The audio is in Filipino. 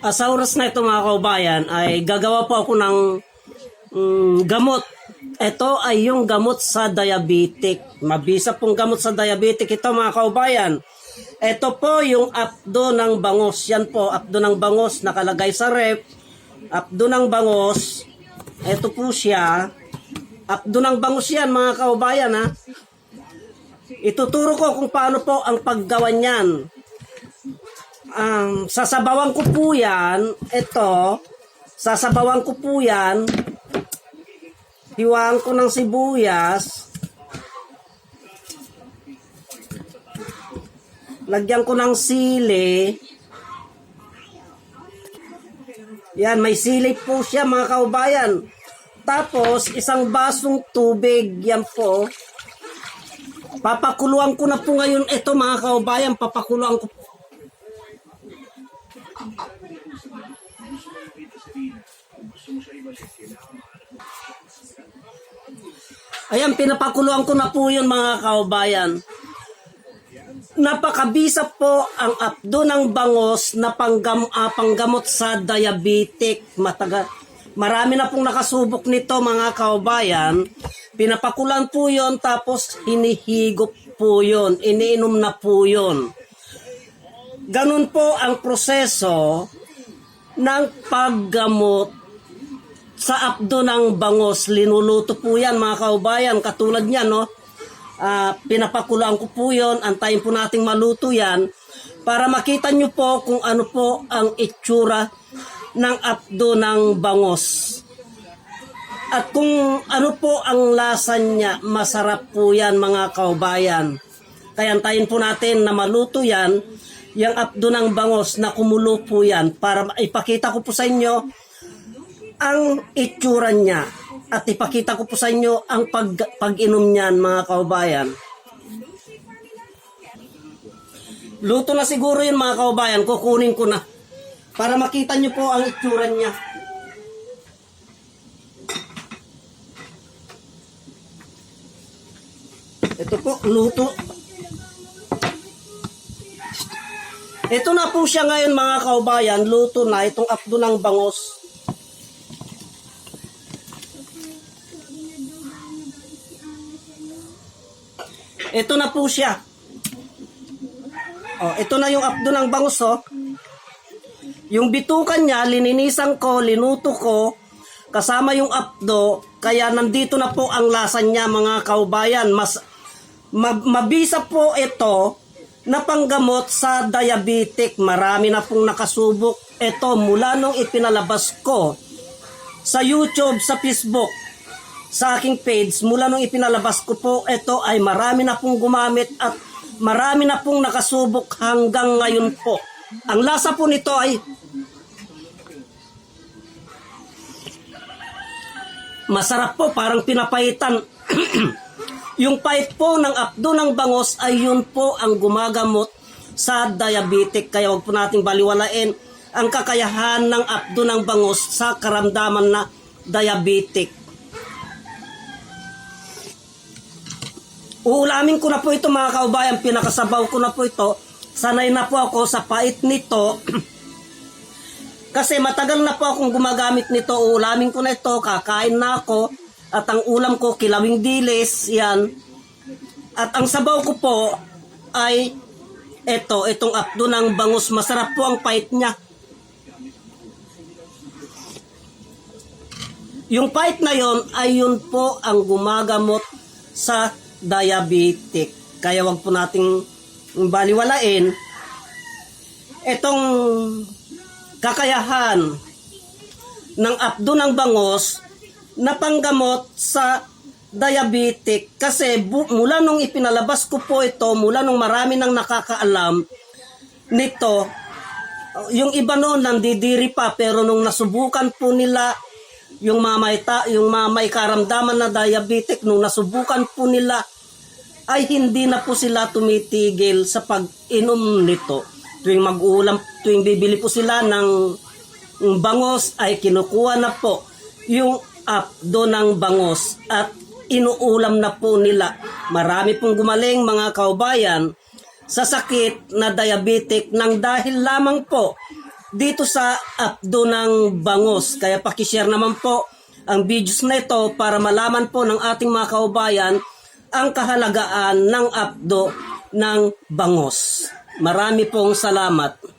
Sa oras na ito mga kaubayan ay gagawa po ako ng gamot. Ito ay yung gamot sa diabetic. Mabisa pong gamot sa diabetic ito mga kaubayan. Ito po yung apdo ng bangos. Yan po, apdo ng bangos nakalagay sa ref. Apdo ng bangos. Ito po siya. Apdo ng bangos yan mga kaubayan ha. Ituturo ko kung paano po ang paggawa niyan. Sasabawan ko po yan, ito, sasabawan ko po yan, hiwaan ko ng sibuyas, lagyan ko ng sili, yan, may sili po siya mga kaubayan, tapos isang basong tubig, yan po, papakuluan ko na po ngayon ito mga kaubayan, papakuluan ko. Ayan, pinapakuluan ko na po yun mga kaubayan. Napakabisa po ang apdo ng bangos na panggamot sa diabetic. Marami na pong nakasubok nito mga kaubayan. Pinapakulan po yun tapos hinihigop po yun. Iniinom na po yun. Ganun po ang proseso ng paggamot sa apdo ng bangos. Linuluto po yan mga kaubayan. Katulad niyan, no? Pinapakulaan ko po yun. Antayin po nating maluto yan para makita nyo po kung ano po ang itsura ng apdo ng bangos. At kung ano po ang lasa niya, masarap po yan mga kaubayan. Kaya antayin po natin na maluto yan. Yung apdo ng bangos na kumulo po yan para ipakita ko po sa inyo ang itsura niya at ipakita ko po sa inyo ang pag-inom niyan mga kaubayan. Luto na siguro yun mga kaubayan, kukunin ko na para makita nyo po ang itsura niya. Ito po, luto. Ito na po siya ngayon mga kaubayan, luto na itong apdo ng bangos. Ito na po siya. Oh, ito na yung apdo ng bangos oh. Yung bitukan niya, lininisan ko, linuto ko, kasama yung apdo, kaya nandito na po ang lasa niya mga kaubayan. Mabisa po ito na panggamot sa diabetic. Marami na pong nakasubok ito mula nung ipinalabas ko sa YouTube, sa Facebook, sa aking page. Mula nung ipinalabas ko po ito ay marami na pong gumamit at marami na pong nakasubok hanggang ngayon po. Ang lasa po nito ay masarap po, parang pinapaitan. Yung pait po ng apdo ng bangos ay yun po ang gumagamot sa diabetic. Kaya wag po nating baliwalain ang kakayahan ng apdo ng bangos sa karamdaman na diabetic. Uulamin ko na po ito mga kaubayan, pinakasabaw ko na po ito. Sanay na po ako sa pait nito. Kasi matagal na po akong gumagamit nito. Uulamin ko na ito, kakain na ako. At ang ulam ko, kilawing dilis, yan. At ang sabaw ko po ay itong apdo ng bangus. Masarap po ang pait niya. Yung pait na yon ay yun po ang gumagamot sa diabetic. Kaya wag po nating baliwalain itong kakayahan ng apdo ng bangos na panggamot sa diabetic. Kasi mula nung ipinalabas ko po ito, mula nung marami nang nakakaalam nito, yung iba noon nandidiri pa, pero nung nasubukan po nila yung may karamdaman na diabetic, nung nasubukan po nila ay hindi na po sila tumitigil sa pag-inom nito. Tuwing mag-uulam, tuwing bibili po sila ng bangos ay kinukuha na po yung apdo ng bangos at inuulam na po nila. Marami pong gumaling mga kaubayan sa sakit na diabetic nang dahil lamang po dito sa apdo ng bangos. Kaya pakishare naman po ang videos na ito para malaman po ng ating mga kaubayan ang kahalagaan ng apdo ng bangos. Marami pong salamat.